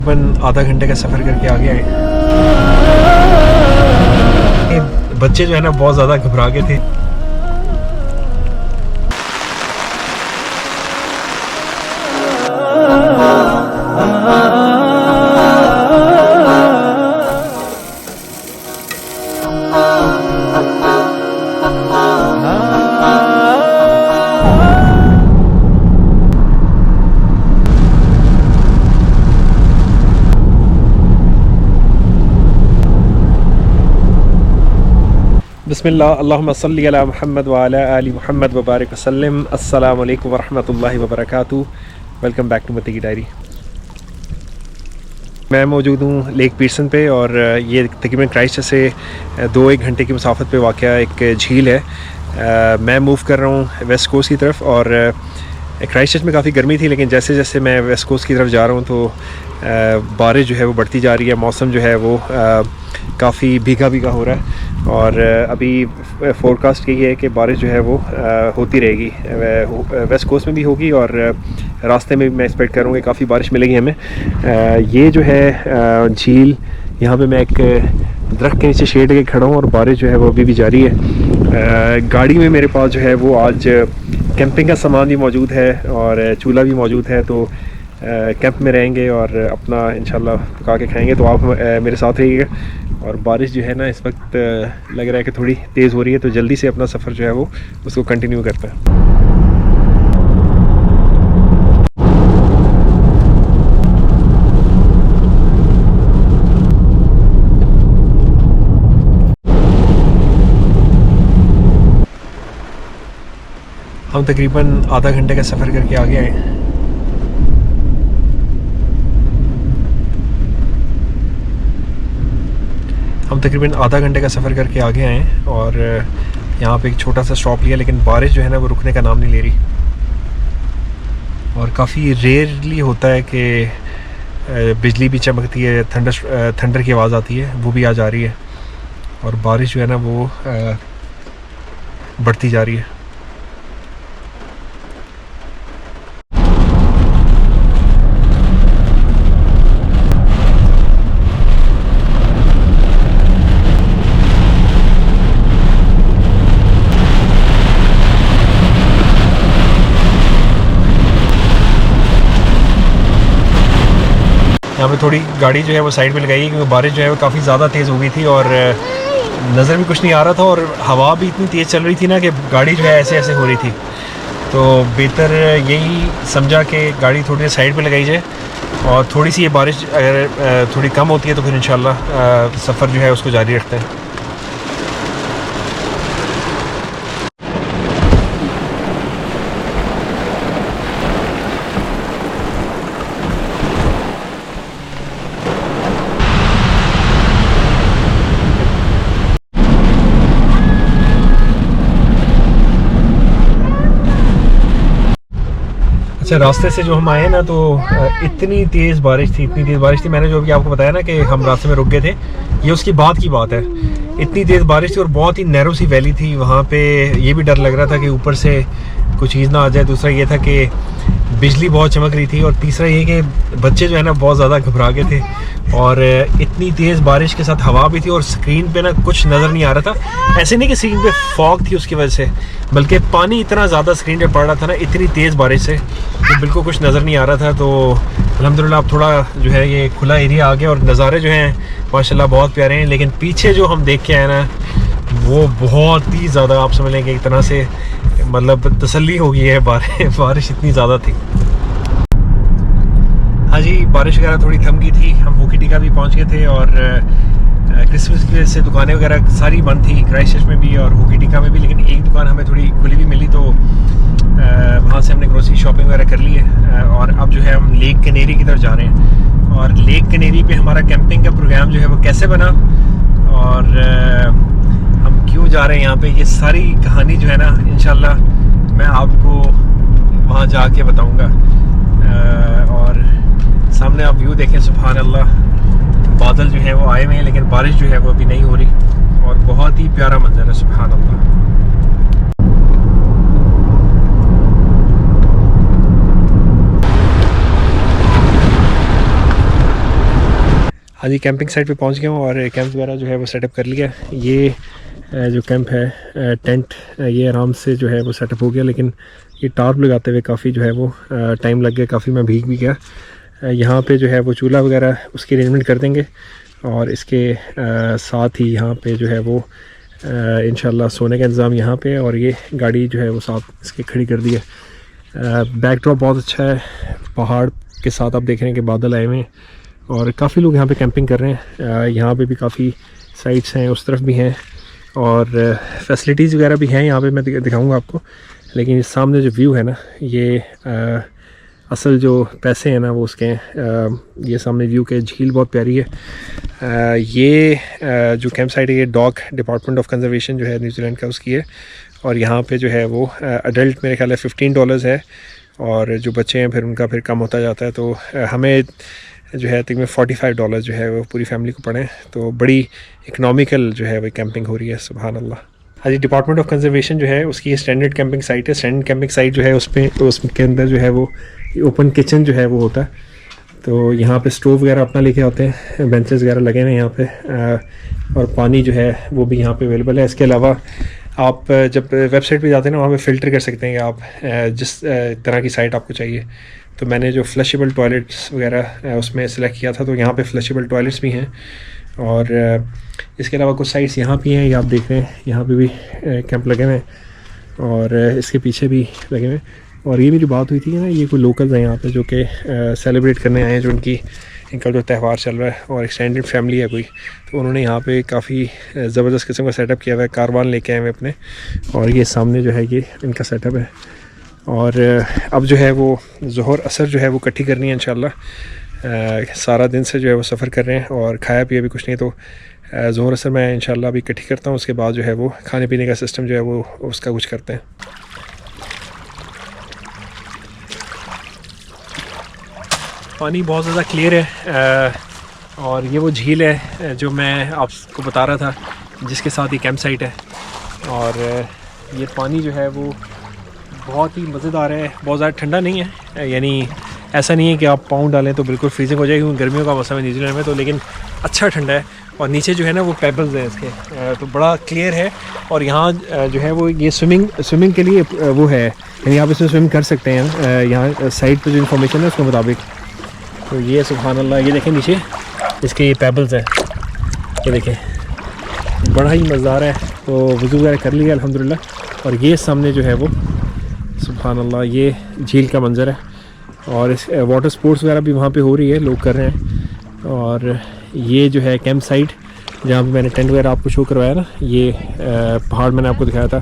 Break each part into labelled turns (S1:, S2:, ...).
S1: तकरीबन आधा घंटे का सफ़र करके आ गए हैं। बच्चे जो है ना बहुत ज़्यादा घबरा गए थे। बिस्मिल्लाह अल्लाहुम्मा सल्ली अला मुहम्मद व अला आलि मुहम्मद व बारिक वसल्लम। अस्सलामु अलैकुम व रहमतुल्लाहि व बरकातुहू। वेलकम बैक टू मती की डायरी। मैं मौजूद हूँ लेक पीरसन पे और ये तकरीबन क्राइस्टचर्च से 2-1 घंटे की मुसाफत पे वाक़या एक झील है। मैं मूव कर रहा हूँ वेस्ट कोस्ट की तरफ और क्राइस्टचर्च में काफ़ी गर्मी थी, लेकिन जैसे जैसे मैं वेस्ट कोस्ट की तरफ जा रहा हूँ तो बारिश जो है वो बढ़ती जा रही है। मौसम जो है वो काफ़ी भीगा भीगा हो रहा है और अभी फोरकास्ट यही है कि बारिश जो है वो होती रहेगी। वेस्ट कोस्ट में भी होगी और रास्ते में भी मैं एक्सपेक्ट करूँगा कि काफ़ी बारिश मिलेगी हमें। ये जो है झील, यहाँ पे मैं एक दरख्त के नीचे शेड के खड़ा हूँ और बारिश जो है वो अभी भी जारी है। गाड़ी में मेरे पास जो है वो आज कैंपिंग का सामान भी मौजूद है और चूल्हा भी मौजूद है, तो कैंप में रहेंगे और अपना इंशाल्लाह पका के खाएंगे। तो आप मेरे साथ रहिएगा। और बारिश जो है ना इस वक्त लग रहा है कि थोड़ी तेज़ हो रही है, तो जल्दी से अपना सफ़र जो है वो उसको कंटिन्यू करते हैं। हम तकरीबन आधा घंटे का सफ़र करके आ गए हैं। हम तकरीबन आधा घंटे का सफ़र करके आ गए हैं और यहाँ पे एक छोटा सा स्टॉप लिया, लेकिन बारिश जो है ना वो रुकने का नाम नहीं ले रही। और काफ़ी रेयरली होता है कि बिजली भी चमकती है, थंडर की आवाज़ आती है, वो भी आज आ रही है और बारिश जो है ना वो बढ़ती जा रही है। यहाँ पे थोड़ी गाड़ी जो है वो साइड में लगाई है क्योंकि बारिश जो है वो काफ़ी ज़्यादा तेज़ हो गई थी और नज़र भी कुछ नहीं आ रहा था और हवा भी इतनी तेज़ चल रही थी ना कि गाड़ी जो है ऐसे ऐसे हो रही थी। तो बेहतर यही समझा कि गाड़ी थोड़ी साइड पे लगाई जाए और थोड़ी सी ये बारिश अगर थोड़ी कम होती है तो फिर इंशाल्लाह सफ़र जो है उसको जारी रखते हैं। अच्छा, रास्ते से जो हम आए ना तो इतनी तेज़ बारिश थी, मैंने जो अभी आपको बताया ना कि हम रास्ते में रुक गए थे, ये उसकी बाद की बात है। इतनी तेज़ बारिश थी और बहुत ही नैरो सी वैली थी वहाँ पे। ये भी डर लग रहा था कि ऊपर से कुछ चीज़ ना आ जाए। दूसरा ये था कि बिजली बहुत चमक रही थी और तीसरा ये कि बच्चे जो है ना बहुत ज़्यादा घबरा गए थे और इतनी तेज़ बारिश के साथ हवा भी थी और स्क्रीन पे ना कुछ नज़र नहीं आ रहा था। ऐसे नहीं कि स्क्रीन पे फॉग थी उसकी वजह से, बल्कि पानी इतना ज़्यादा स्क्रीन पे पड़ रहा था ना इतनी तेज़ बारिश से कि बिल्कुल कुछ नज़र नहीं आ रहा था। तो अल्हम्दुलिल्लाह अब थोड़ा जो है ये खुला एरिया आ गया और नज़ारे जो हैं माशाल्लाह बहुत प्यारे हैं। लेकिन पीछे जो हम देख के आए ना वो बहुत ही ज़्यादा, आप समझ लें कि एक तरह से मतलब तसल्ली हो गई है। बारिश इतनी ज़्यादा थी। हाँ जी, बारिश वगैरह थोड़ी थम गई थी। हम होकिटिका भी पहुंच गए थे और क्रिसमस की वजह से दुकानें वगैरह सारी बंद थी क्राइस्टचर्च में भी और होकिटिका में भी, लेकिन एक दुकान हमें थोड़ी खुली भी मिली तो वहाँ से हमने ग्रोसरी शॉपिंग वगैरह कर ली है। और अब जो है हम लेक कनेरी की तरफ जा रहे हैं और लेक कनेरी पे हमारा कैंपिंग का प्रोग्राम जो है वो कैसे बना और हम क्यों जा रहे हैं यहाँ पे, ये सारी कहानी जो है ना इंशाल्लाह मैं आपको वहाँ जाके बताऊँगा। और सामने आप व्यू देखें, सुभान अल्लाह, बादल जो है वो आए हुए हैं लेकिन बारिश जो है वो अभी नहीं हो रही और बहुत ही प्यारा मंजर है, सुभान अल्लाह। हाँ जी, कैंपिंग साइट पे पहुंच गया हूँ और कैंप वगैरह जो है वो सेटअप कर लिया। ये जो कैंप है टेंट ये आराम से जो है वो सेटअप हो गया, लेकिन ये टार्प लगाते हुए काफ़ी जो है वो टाइम लग गया, काफ़ी मैं भीग भी गया। यहाँ पे जो है वो चूल्हा वगैरह उसकी अरेंजमेंट कर देंगे और इसके साथ ही यहाँ पे जो है वो इंशाल्लाह सोने का इंतज़ाम यहाँ पे है। और ये गाड़ी जो है वो साथ इसके खड़ी कर दी है। बैकड्रॉप बहुत अच्छा है, पहाड़ के साथ आप देख रहे हैं कि बादल आए हुए हैं और काफ़ी लोग यहाँ पे कैंपिंग कर रहे हैं। यहाँ पे भी काफ़ी साइट्स हैं, उस तरफ भी हैं और फैसिलिटीज़ वगैरह भी हैं यहाँ पे, मैं दिखाऊंगा आपको। लेकिन इस सामने जो व्यू है ना, ये असल जो पैसे हैं ना वो उसके हैं। ये सामने व्यू के झील बहुत प्यारी है। ये जो कैंप साइट है ये डॉग डिपार्टमेंट ऑफ कंजर्वेशन जो है न्यूजीलैंड का उसकी है। और यहाँ पे जो है वो अडल्ट मेरे ख्याल है $15 है और जो बच्चे हैं फिर उनका फिर कम होता जाता है। तो हमें जो है तकरीबन $45 जो है वो पूरी फैमिली को पड़े। तो बड़ी इकनॉमिकल जो है वो कैंपिंग हो रही है, सुभान अल्लाह। हाँ जी, डिपार्टमेंट ऑफ कंजर्वेशन जो है उसकी स्टैंडर्ड कैंपिंग साइट है। स्टैंडर्ड कैंपिंग साइट जो है उसके अंदर जो है वो ओपन किचन जो है वो होता है। तो यहाँ पे स्टोव वगैरह अपना लेके आते हैं, बेंचेस वगैरह लगे हैं यहाँ पे और पानी जो है वो भी यहाँ पे अवेलेबल है। इसके अलावा आप जब वेबसाइट पे जाते हैं ना, वहाँ पे फ़िल्टर कर सकते हैं कि आप जिस तरह की साइट आपको चाहिए। तो मैंने जो फ्लशेबल टॉयलेट्स वगैरह उसमें सेलेक्ट किया था, तो यहाँ पे फ्लशेबल टॉयलेट्स भी हैं। और इसके अलावा कुछ साइट्स यहाँ भी हैं, ये आप देख रहे हैं, यहाँ पे भी कैंप लगे हुए हैं और इसके पीछे भी लगे हुए हैं। और ये भी जो बात हुई थी ना, ये कोई लोकल्स हैं यहाँ पे जो कि सेलिब्रेट करने आए हैं, जो इनका जो त्यौहार चल रहा है और एक्सटेंडेड फैमिली है कोई, तो उन्होंने यहाँ पे काफ़ी ज़बरदस्त किस्म का सेटअप किया हुआ है। कारवान लेके आए हुए अपने और ये सामने जो है ये इनका सेटअप है। और अब जो है वो ज़ोहर असर जो है वो इकट्ठी करनी है इंशाल्लाह। सारा दिन से जो है वो सफ़र कर रहे हैं और खाया पिया भी कुछ नहीं, तो ज़ोहर असर मैं इंशाल्लाह अभी इकट्ठी करता हूँ। उसके बाद जो है वो खाने पीने का सिस्टम जो है वो उसका कुछ करते हैं। पानी बहुत ज़्यादा क्लियर है और ये वो झील है जो मैं आपको बता रहा था, जिसके साथ ही कैंप साइट है। और ये पानी जो है वो बहुत ही मज़ेदार है, बहुत ज़्यादा ठंडा नहीं है, यानी ऐसा नहीं है कि आप पाँव डालें तो बिल्कुल फ्रीजिंग हो जाएगी, क्योंकि गर्मियों का मौसम है न्यूजीलैंड में, तो लेकिन अच्छा ठंडा है। और नीचे जो है ना वो पेबल्स हैं इसके, तो बड़ा क्लियर है। और यहाँ जो है वो ये स्विमिंग के लिए वो है, यानी आप इसमें स्विम कर सकते हैं। यहाँ साइड पर जो इन्फॉर्मेशन है उसके मुताबिक। तो ये सुभान अल्लाह, ये देखें नीचे इसके ये पेबल्स हैं, ये देखें बड़ा ही मज़ेदार है। तो वज़ू वगैरह कर लिया अल्हम्दुलिल्लाह। और ये सामने जो है वो सुभान अल्लाह ये झील का मंज़र है। और इस वाटर स्पोर्ट्स वगैरह भी वहाँ पे हो रही है, लोग कर रहे हैं। और ये जो है कैंप साइट जहाँ पे मैंने टेंट वगैरह आपको शो करवाया ना, ये पहाड़ मैंने आपको दिखाया था,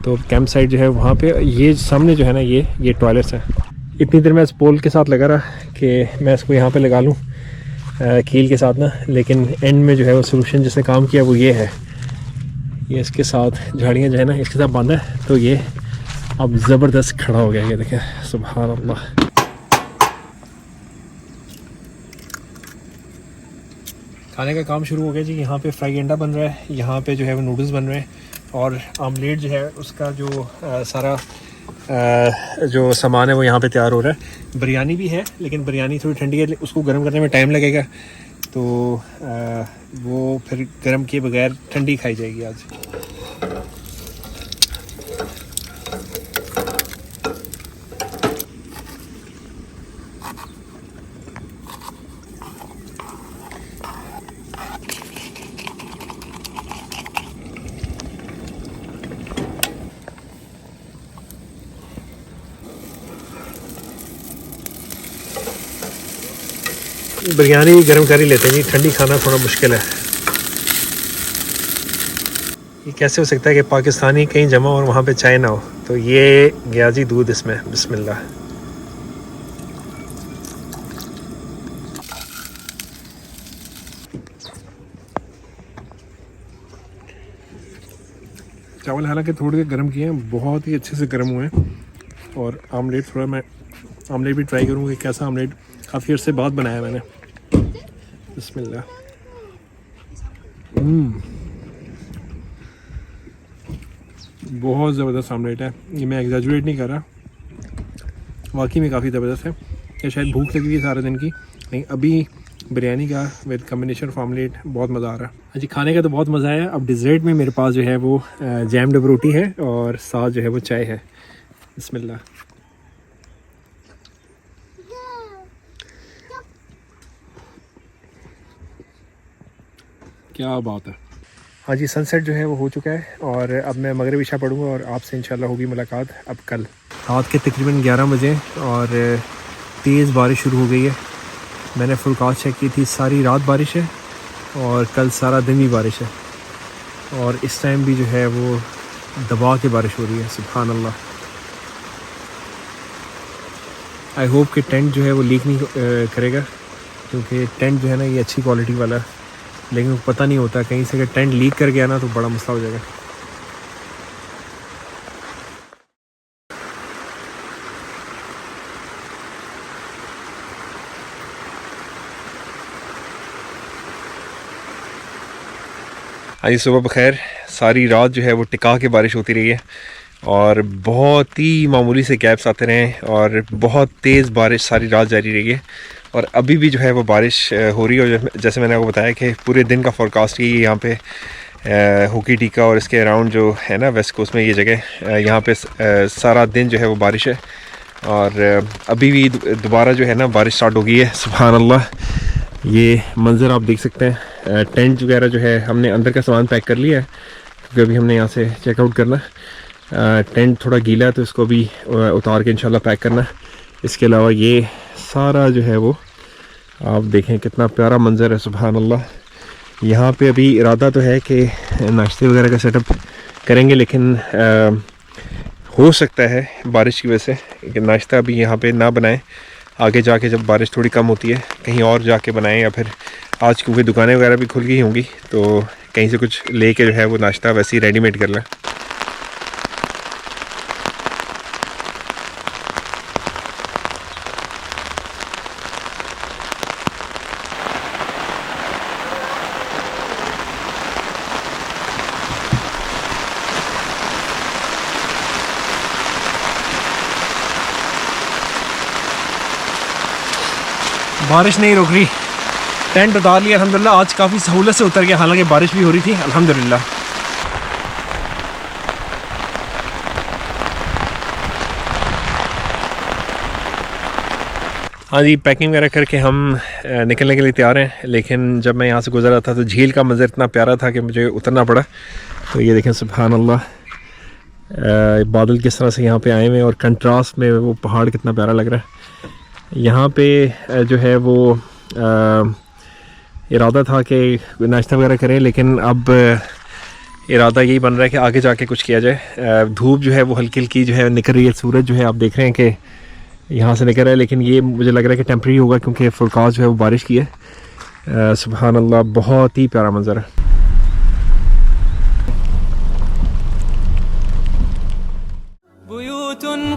S1: तो कैंप साइट जो है वहाँ पे ये सामने जो है ना ये टॉयलेट्स हैं। इतनी देर मैं इस पोल के साथ लगा रहा कि मैं इसको यहाँ पे लगा लूँ कील के साथ ना, लेकिन एंड में जो है वो सोल्यूशन जिसने काम किया वो ये है, ये इसके साथ झाड़ियाँ जो है ना इसके साथ बांधा है, तो ये अब ज़बरदस्त खड़ा हो गया। ये देखें सुभान अल्लाह। खाने का काम शुरू हो गया जी। यहाँ पे फ्राई अंडा बन रहा है, यहाँ पे जो है वो नूडल्स बन रहे हैं और आमलेट जो है उसका जो सारा जो सामान है वो यहाँ पे तैयार हो रहा है। बिरयानी भी है, लेकिन बिरयानी थोड़ी ठंडी है, उसको गर्म करने में टाइम लगेगा, तो वो फिर गर्म किए बगैर ठंडी खाई जाएगी आज। बिरयानी भी गर्म कर ही लेते हैं जी, ठंडी खाना थोड़ा मुश्किल है। ये कैसे हो सकता है कि पाकिस्तानी कहीं जमा और वहाँ पे चाय ना हो। तो ये गया जी दूध इसमें, बिस्मिल्लाह। चावल हालांकि थोड़े गर्म किए हैं, बहुत ही अच्छे से गर्म हुए हैं। और आमलेट थोड़ा मैं आमलेट भी ट्राई करूँगा कि कैसा आमलेट, काफ़ी अर्से बाद बनाया मैंने। बिस्मिल्लाह। बहुत ज़बरदस्त आमलेट है, ये मैं एग्जैजुरेट नहीं कर रहा, वाकई में काफ़ी ज़बरदस्त है। या शायद भूख लगी हुई है सारे दिन की, नहीं अभी बिरयानी का विद कम्बिनेशन ऑफ ऑमलेट, बहुत मज़ा आ रहा है। हाँ जी, खाने का तो बहुत मज़ा आया। अब डिज़र्ट में मेरे पास जो है वो जैम डब रोटी है और साथ जो है वो चाय है। बिस्मिल्लाह। क्या बात है। हाँ जी, सनसेट जो है वो हो चुका है और अब मैं मगरिब इशा पढ़ूँगा और आपसे इंशाल्लाह होगी मुलाकात अब कल। रात के तकरीबन 11 बजे और तेज़ बारिश शुरू हो गई है। मैंने फुलकास्ट चेक की थी, सारी रात बारिश है और कल सारा दिन भी बारिश है और इस टाइम भी जो है वो दबा के बारिश हो रही है। सुभान अल्लाह। आई होप कि टेंट जो है वो लीक नहीं करेगा, क्योंकि टेंट जो है ना ये अच्छी क्वालिटी वाला है, लेकिन पता नहीं होता कहीं से अगर टेंट लीक कर गया ना तो बड़ा मसला हो जाएगा। आज सुबह बखैर। सारी रात जो है वो टिका के बारिश होती रही है और बहुत ही मामूली से गैप्स आते रहे और बहुत तेज़ बारिश सारी रात जारी रही है और अभी भी जो है वो बारिश हो रही है। और जैसे मैंने आपको बताया कि पूरे दिन का फोरकास्ट ही यहाँ पे होकी टीका और इसके अराउंड जो है ना वेस्ट कोस्ट में ये जगह, यहाँ पे सारा दिन जो है वो बारिश है और अभी भी दोबारा जो है ना बारिश स्टार्ट हो गई है। सुभान अल्लाह। ये मंज़र आप देख सकते हैं। टेंट वगैरह जो है हमने अंदर का सामान पैक कर लिया है क्योंकि अभी हमने यहाँ से चेकआउट करना। टेंट थोड़ा गीला है तो इसको भी उतार के इंशाल्लाह पैक करना। इसके अलावा ये सारा जो है वो आप देखें कितना प्यारा मंज़र है। सुभान अल्लाह। यहाँ पे अभी इरादा तो है कि नाश्ते वगैरह का सेटअप करेंगे, लेकिन हो सकता है बारिश की वजह से कि नाश्ता अभी यहाँ पे ना बनाएं, आगे जाके जब बारिश थोड़ी कम होती है कहीं और जाके बनाएं, या फिर आज क्योंकि दुकानें वगैरह भी खुल गई होंगी तो कहीं से कुछ लेके जो है वो नाश्ता वैसे ही रेडीमेड कर लें। बारिश नहीं रुक रही, टेंट उतार लिया अल्हम्दुलिल्लाह। आज काफ़ी सहूलत से उतर गया, हालांकि बारिश भी हो रही थी अल्हम्दुलिल्लाह। हाँ जी, पैकिंग वगैरह करके हम निकलने के लिए तैयार हैं, लेकिन जब मैं यहाँ से गुजर रहा था तो झील का मंज़र इतना प्यारा था कि मुझे उतरना पड़ा। तो ये देखें सुभान अल्लाह, बादल किस तरह से यहाँ पे आए हुए और कंट्रास्ट में वो पहाड़ कितना प्यारा लग रहा है। यहाँ पे जो है वो इरादा था कि नाश्ता वगैरह करें, लेकिन अब इरादा यही बन रहा है कि आगे जाके कुछ किया जाए। धूप जो है वो हल्की हल्की जो है निकल रही है, सूरज जो है आप देख रहे हैं कि यहाँ से निकल रहा है, लेकिन ये मुझे लग रहा है कि टेम्परेरी होगा क्योंकि फोरकास्ट जो है वो बारिश की है। सुभान अल्लाह, बहुत ही प्यारा मंज़र है।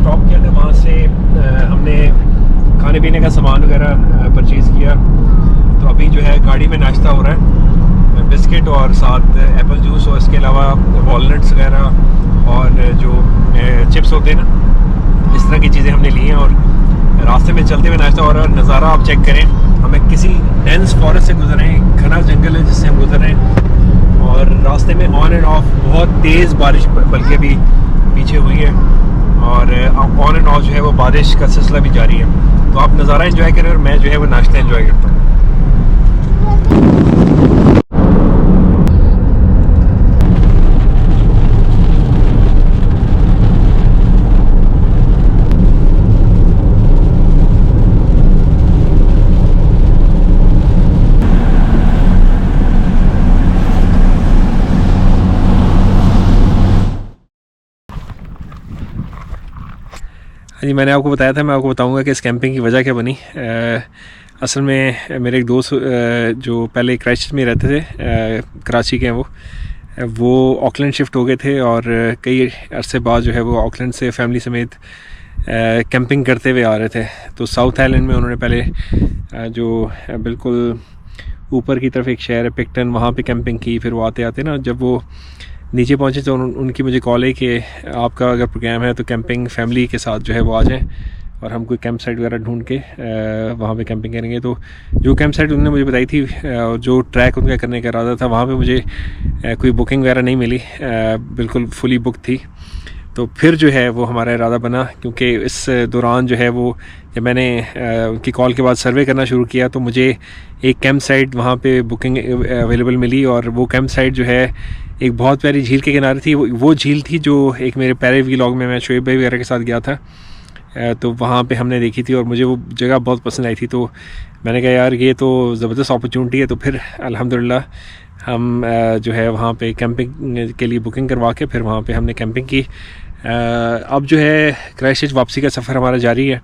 S1: स्टॉप किया था, वहाँ से हमने खाने पीने का सामान वगैरह परचेज़ किया। तो अभी जो है गाड़ी में नाश्ता हो रहा है, बिस्किट और साथ एप्पल जूस और इसके अलावा वॉलनट्स वगैरह और जो चिप्स होते हैं ना, इस तरह की चीज़ें हमने ली हैं। और रास्ते में चलते हुए नाश्ता हो रहा है। नज़ारा आप चेक करें, हमें किसी डेंस फॉरेस्ट से गुजर रहे हैं, घना जंगल है जिससे हम गुजर रहे हैं और रास्ते में ऑन एंड ऑफ बहुत तेज़ बारिश बल्कि अभी पीछे हुई है और ऑन एंड ऑफ जो है वो बारिश का सिलसिला भी जारी है। तो आप नज़ारा एंजॉय करें और मैं जो है वो नाश्ता एंजॉय करता हूँ। हाँ जी, मैंने आपको बताया था, मैं आपको बताऊंगा कि इस कैंपिंग की वजह क्या बनी। असल में मेरे एक दोस्त जो पहले क्राइस्टचर्च में रहते थे, कराची के हैं, वो ऑकलैंड शिफ्ट हो गए थे और कई अरसे बाद जो है वो ऑकलैंड से फैमिली समेत कैंपिंग करते हुए आ रहे थे। तो साउथ आइलैंड में उन्होंने पहले जो बिल्कुल ऊपर की तरफ एक शहर है पिक्टन, वहाँ पे कैंपिंग की। फिर वो आते आते ना जब वो नीचे पहुँचे तो उनकी मुझे कॉल है कि आपका अगर प्रोग्राम है तो कैंपिंग फैमिली के साथ जो है वो आ जाएँ और हम कोई कैंप साइट वगैरह ढूंढ के वहाँ पे कैंपिंग करेंगे। तो जो कैंप साइट उन्होंने मुझे बताई थी और जो ट्रैक उनका करने का इरादा था, वहाँ पे मुझे कोई बुकिंग वगैरह नहीं मिली, बिल्कुल फुली बुक थी। तो फिर जो है वो हमारा इरादा बना, क्योंकि इस दौरान जो है वो जब मैंने उनकी कॉल के बाद सर्वे करना शुरू किया तो मुझे एक कैंप साइट वहाँ पे बुकिंग अवेलेबल मिली। और वो कैंप साइट जो है एक बहुत प्यारी झील के किनारे थी। वो झील थी जो एक मेरे पहले व्लॉग में मैं शोएब भाई वगैरह के साथ गया था, तो वहाँ पे हमने देखी थी और मुझे वो जगह बहुत पसंद आई थी। तो मैंने कहा यार ये तो ज़बरदस्त अपॉर्चुनिटी है। तो फिर अल्हम्दुलिल्लाह हम जो है वहाँ पे कैंपिंग के लिए बुकिंग करवा के फिर वहाँ पे हमने कैंपिंग की। अब जो है क्राइस्टचर्च वापसी का सफ़र हमारा जारी है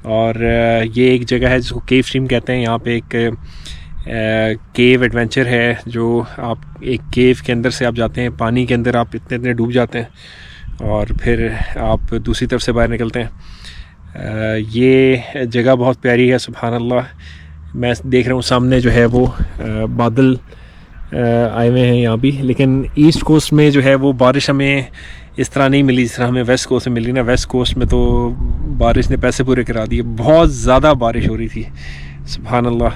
S1: और ये एक जगह है जिसको केव स्ट्रीम कहते हैं। यहाँ पे एक केव एडवेंचर है जो आप एक केव के अंदर से आप जाते हैं, पानी के अंदर आप इतने डूब जाते हैं और फिर आप दूसरी तरफ से बाहर निकलते हैं। ये जगह बहुत प्यारी है, सुभान अल्लाह। मैं देख रहा हूँ सामने जो है वो बादल आए हुए हैं यहाँ भी, लेकिन ईस्ट कोस्ट में जो है वो बारिश हमें इस तरह नहीं मिली जिस तरह हमें वेस्ट कोस्ट में मिली ना। वेस्ट कोस्ट में तो बारिश ने पैसे पूरे करा दिए, बहुत ज़्यादा बारिश हो रही थी, सुभान अल्लाह।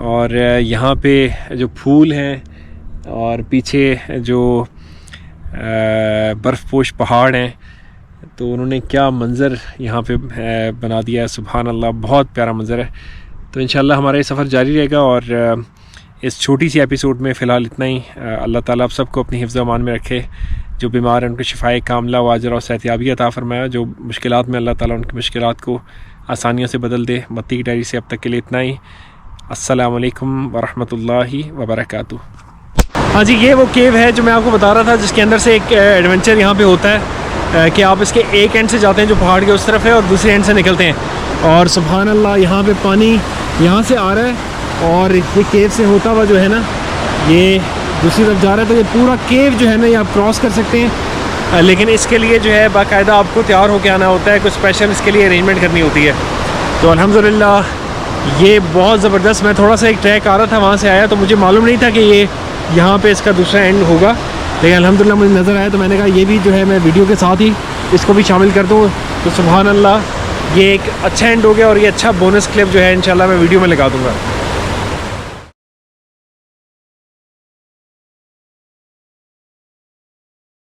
S1: और यहाँ पे जो फूल हैं और पीछे जो बर्फ़पोश पहाड़ हैं, तो उन्होंने क्या मंज़र यहाँ पे बना दिया है, सुभान अल्लाह, बहुत प्यारा मंज़र है। तो इंशाल्लाह हमारा ये सफ़र जारी रहेगा और इस छोटी सी एपिसोड में फ़िलहाल इतना ही। अल्लाह ताला आप सबको अपनी हिफ्ज़ अमान में रखे, जो बीमार हैं उनको शिफाए कामिला व अजर और सेहतियाबी अता फ़रमाया, जो मुश्किलात में अल्लाह ताला उनकी मुश्किलात को आसानियों से बदल दे। मत्ती की डायरी से अब तक के लिए इतना ही। अस्सलामु अलैकुम वरहमतुल्लाहि वबरकातुहू। हाँ जी, ये वो केव है जो मैं आपको बता रहा था, जिसके अंदर से एक एडवेंचर यहाँ पे होता है कि आप इसके एक एंड से जाते हैं जो पहाड़ के उस तरफ है और दूसरे एंड से निकलते हैं। और सुभान अल्लाह, यहाँ पे पानी यहाँ से आ रहा है और ये केव से होता हुआ जो है ना ये दूसरी तरफ जा रहा है। तो ये पूरा केव जो है ना ये आप क्रॉस कर सकते हैं, लेकिन इसके लिए जो है बाकायदा आपको तैयार होकर आना होता है, कुछ स्पेशल इसके लिए अरेंजमेंट करनी होती है। तो अल्हम्दुलिल्लाह ये बहुत ज़बरदस्त। मैं थोड़ा सा एक ट्रैक आ रहा था, वहाँ से आया तो मुझे मालूम नहीं था कि ये यहाँ पे इसका दूसरा एंड होगा, लेकिन अल्हम्दुलिल्लाह मुझे नज़र आया तो मैंने कहा ये भी जो है मैं वीडियो के साथ ही इसको भी शामिल कर दूँ। तो सुभान अल्लाह, ये एक अच्छा एंड हो गया और ये अच्छा बोनस क्लिप जो है इंशाल्लाह मैं वीडियो में लगा दूँगा।